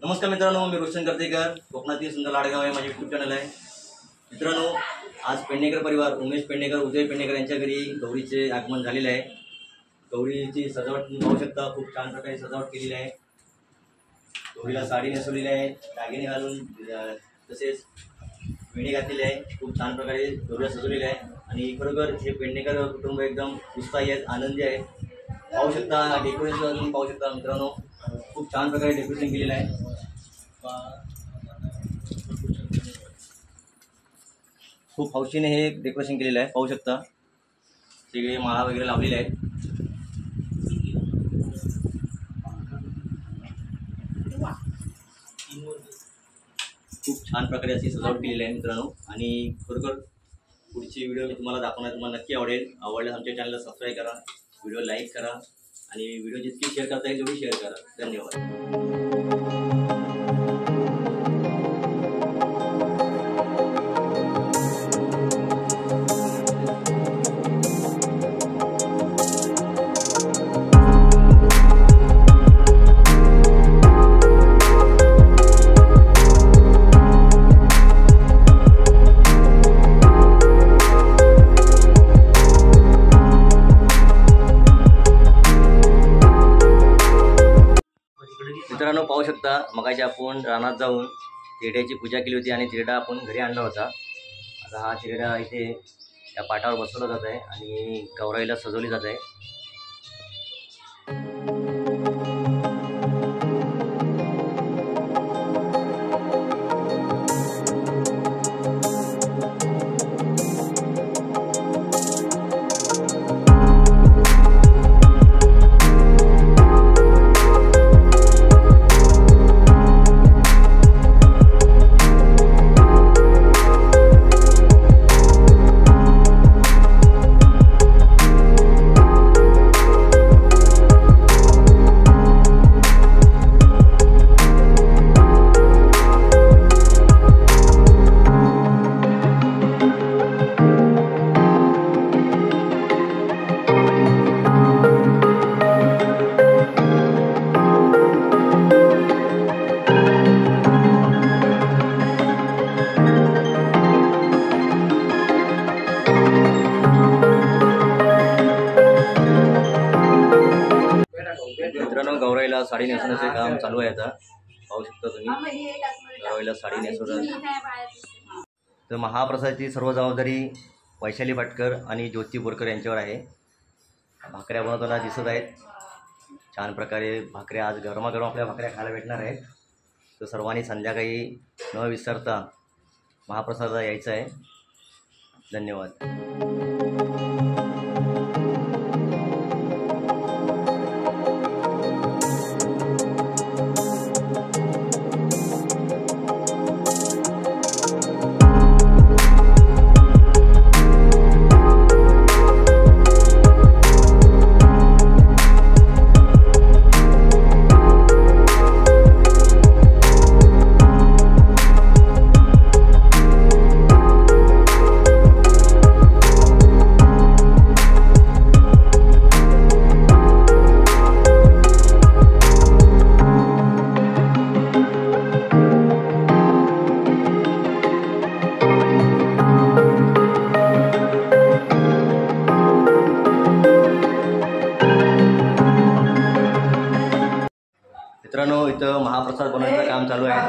नमस्कार मित्रांनो, मी रोशन कर्तेकर, कोकणातील सुंदर लाडगाव आहे माझे यूट्यूब चॅनल आहे. मित्रांनो, आज पेडणेकर परिवार उमेश पेडणेकर, उदय पेडणेकर यांच्या घरी गौरीचे आगमन झालेले आहे. गौरीची सजावट पाहू शकता, खूप छान प्रकारे सजावट केलेली आहे. गौरीला साडी नेसवलेली आहे, दागिने घालून तसेच वेणी घातलेली आहे. खूप छान प्रकारे गौरीला सजवलेली आहे आणि खरोखर हे पेडणेकर कुटुंब एकदम उत्साही आहेत, आनंदी आहे. पाहू शकता डेकोरेशन तुम्ही पाहू शकता मित्रांनो, खूप छान प्रकारे डेकोरेशन केलेलं आहे. खूप हौशीने हे डेकोरेशन केलेलं आहे. पाहू शकता सगळे माळा वगैरे लावलेले आहेत. खूप छान प्रकारे अशी सजावट केलेली आहे मित्रांनो. आणि खरोखर पुढची व्हिडिओ मी तुम्हाला दाखवणार, तुम्हाला नक्की आवडेल. आवडल्यास आमच्या चॅनलला सबस्क्राईब करा, व्हिडिओ लाईक करा आणि व्हिडिओ जितकी शेअर करता येईल तेवढी शेअर करा. धन्यवाद. मित्रांनो, पाहू शकता मगाशी आपण रानात जाऊन तिरड्याची पूजा केली होती आणि तिरडा आपण घरी आणला होता. आता हा तिरडा इथे या पाटावर बसवला जात आहे आणि गौराईला सजवली जात आहे. मित्रांनो, गौराईला साडी नेसवण्याचे काम चालू आहे. आता पाहू शकता तुम्ही गौराईला साडी नेसवतात. तर महाप्रसादाची सर्व जबाबदारी वैशाली भाटकर आणि ज्योती बोरकर यांच्यावर आहे. भाकऱ्या बनवताना दिसत आहेत. छान प्रकारे भाकऱ्या, आज गरमागरम आपल्या भाकऱ्या खायला भेटणार आहेत. तर सर्वांनी संध्याकाळी न विसरता महाप्रसादाला यायचं आहे. धन्यवाद. मित्रांनो, इथं महाप्रसाद बनवण्याचं काम चालू आहे.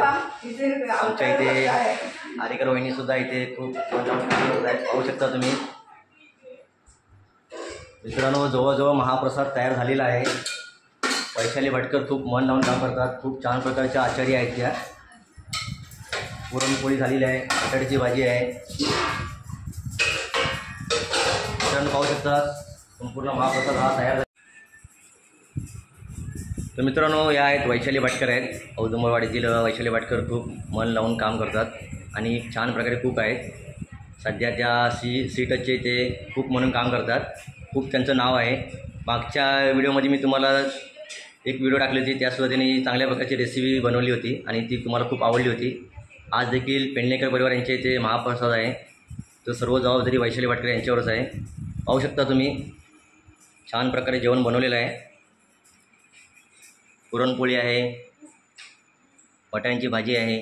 आमच्या इथे आरेकर वहिनीसुद्धा इथे खूप पाहू शकता तुम्ही. मित्रांनो, जवळजवळ महाप्रसाद तयार झालेला आहे. वैशाली भटकर खूप मन लावून काम करतात. खूप छान प्रकारच्या आचार्य आहेत त्या. पुरणपोळी झालेली आहे, बटाट्याची भाजी आहे. मित्रांनो, पाहू शकता संपूर्ण महाप्रसाद हा तयार झाला. तर मित्रांनो, या आहेत वैशाली भाटकर आहेत. औदुंबरवाडीतील वैशाली भाटकर खूप मन लावून काम करतात आणि छान प्रकारे कुक आहेत. सध्या त्या सी टचचे ते कुक म्हणून काम करतात. खूप त्यांचं नाव आहे. मागच्या व्हिडिओमध्ये मी तुम्हाला एक व्हिडिओ टाकली होती, त्यासुद्धा त्यांनी चांगल्या प्रकारची रेसिपी बनवली होती आणि ती तुम्हाला खूप आवडली होती. आज देखील पेडणेकर परिवार यांच्या इथे महाप्रसाद आहे, तो सर्व जबाबदारी वैशाली वाटकर यांच्यावरच आहे. पाहू शकता तुम्ही, छान प्रकारे जेवण बनवलेलं आहे. पुरणपोळी आहे, बटाट्याची भाजी आहे,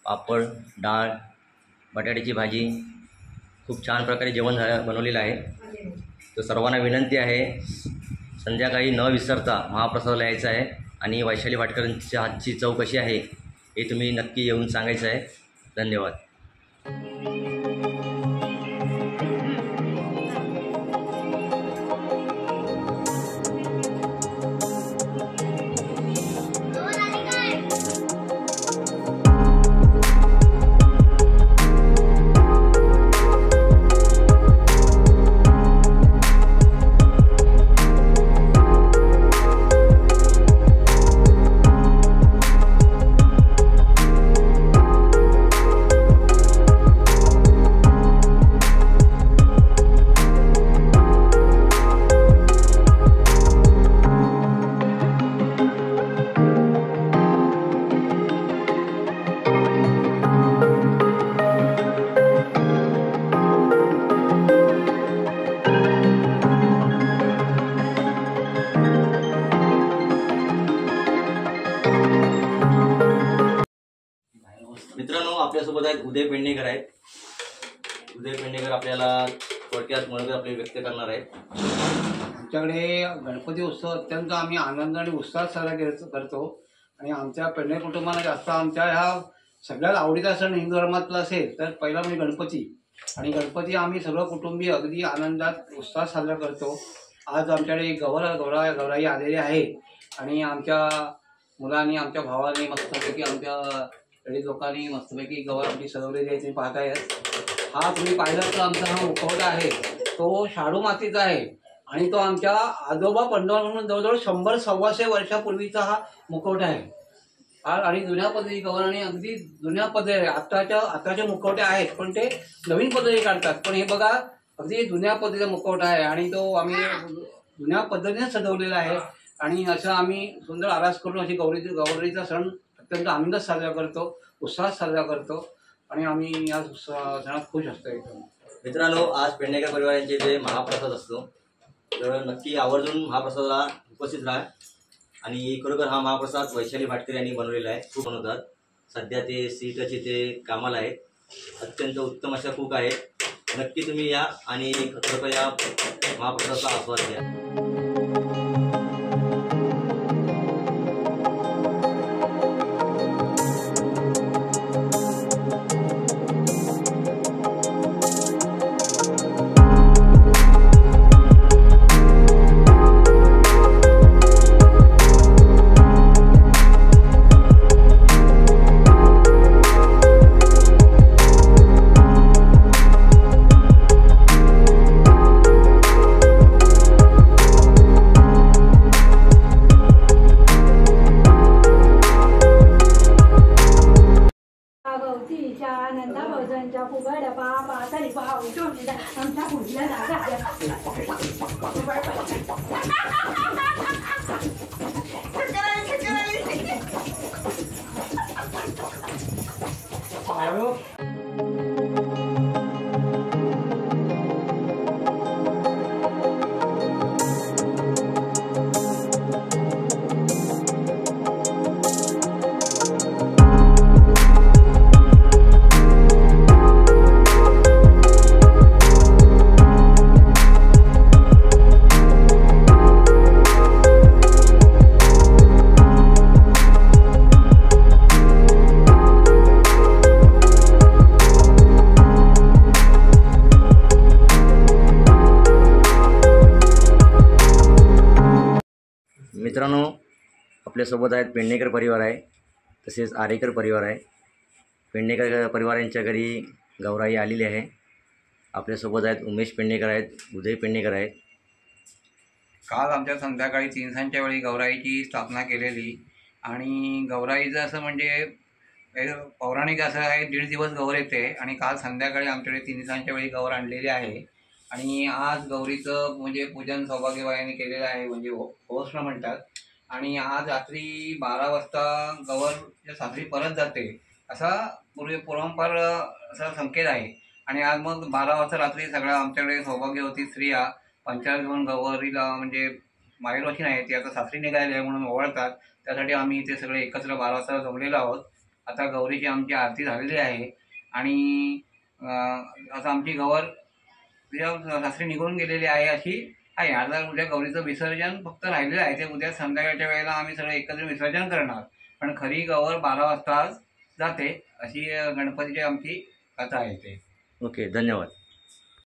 पापड, डाळ, बटाट्याची भाजी, खूप छान प्रकारे जेवण बनवलेलं आहे. तर सर्वांना विनंती आहे, संध्याकाळी न विसरता महाप्रसादाला यायचं आहे आणि वैशाली वाटकरांच्या हातची चव कशी आहे हे तुम्ही नक्की येऊन सांगायचं आहे. धन्यवाद. मित्रांनो, आपल्यासोबत आहेत उदय पेडणेकर आहेत. उदय पेडणेकर आपल्याला थोडक्यात मनोगत आपले व्यक्त करणार आहेत. आमच्याकडे गणपती उत्सव अत्यंत आम्ही आनंद आणि उत्साहात साजरा करतो आणि आमच्या पेडणे कुटुंबाला जास्त आमच्या ह्या सगळ्यात आवडीचा सण हिंदू धर्मातला असेल तर पहिला म्हणजे गणपती. आणि गणपती आम्ही सर्व कुटुंबीय अगदी आनंदात उत्साहात साजरा करतो. आज आमच्याकडे गौराई आलेली आहे आणि आमच्या मुलांनी, आमच्या भावाने मस्तपैकी, आमच्या लोकांनी मस्तपैकी गौर आमची सजवलेली आहे, तुम्ही पाहतायत. हा तुम्ही पाहिला तर आमचा हा मुखवटा आहे तो शाडू मातीचा आहे आणि तो आमच्या आजोबा पंडवांकडून जवळजवळ 100-125 वर्षापूर्वीचा हा मुखवटा आहे. आणि जुन्या पद्धती गौराणी अगदी जुन्या पद्धती, आताचे मुखवटे आहेत पण ते नवीन पद्धती काढतात. पण हे बघा अगदी जुन्या पद्धतीचा मुखवटा आहे आणि तो आम्ही जुन्या पद्धतीने सजवलेला आहे. आणि असं आम्ही सुंदर आरास करून अशी गौरीचा सण अत्यंत आनंदात साजरा करतो, उत्साहात साजरा करतो आणि आम्ही या सणात खुश असतो एकदम. मित्रांनो, आज पेडणेकर परिवारांचे इथे महाप्रसाद असतो, तर नक्की आवर्जून महाप्रसादाला उपस्थित राहा. आणि खरोखर हा महाप्रसाद वैशाली वाटकर यांनी बनवलेला आहे. खूप बनवतात. सध्या ते सीटचे ते कामाला आहेत. अत्यंत उत्तम अशा कुक आहेत. नक्की तुम्ही या आणि खरोखर या महाप्रसादाचा आस्वाद घ्या. मित्रांनो, आपल्यासोबत आहेत पेडणेकर परिवार आहे, तसेच आरेकर परिवार आहे. पेडणेकर परिवार यांच्या घरी गौराई आलेली आहे. आपल्यासोबत आहेत उमेश पेडणेकर आहेत, उदय पेडणेकर आहेत. काल आमच्या संध्याकाळी 3:00च्या वेळी गौराईची स्थापना केलेली आणि गौराईचं असं म्हणजे पौराणिक असं आहे, 1.5 दिवस गौर येते आणि काल संध्याकाळी आमच्याकडे 3:00च्या वेळी गौर आणलेली आहे आणि आज गौरीचं म्हणजे पूजन सौभाग्यबाईने केलेलं आहे, म्हणजे ओसणं म्हणतात. आणि आज रात्री 12 वाजता गौर सासरी परत जाते असा परंपरा असा संकेत आहे. आणि आज मग 12 वाजता रात्री सगळ्या आमच्याकडे सौभाग्यवती स्त्रिया पंचायत घेऊन गौरीला म्हणजे माहेरवाशी नाही ती आता सासरी निघायला आहे म्हणून ओवाळतात. त्यासाठी आम्ही इथे सगळे एकत्र 12 वाजता जमलेलो आहोत. आता गौरीची आमची आरती झालेली आहे आणि आता आमची गौर तिच्या सासरी निघून गेलेली आहे अशी आहे. आता उद्या गौरीचं विसर्जन फक्त राहिलेलं आहे, ते उद्या संध्याकाळच्या वेळेला आम्ही सगळे एकत्र विसर्जन करणार. पण खरी गौर 12 वाजता जाते अशी गणपतीची आमची कथा आहे ते. ओके, धन्यवाद.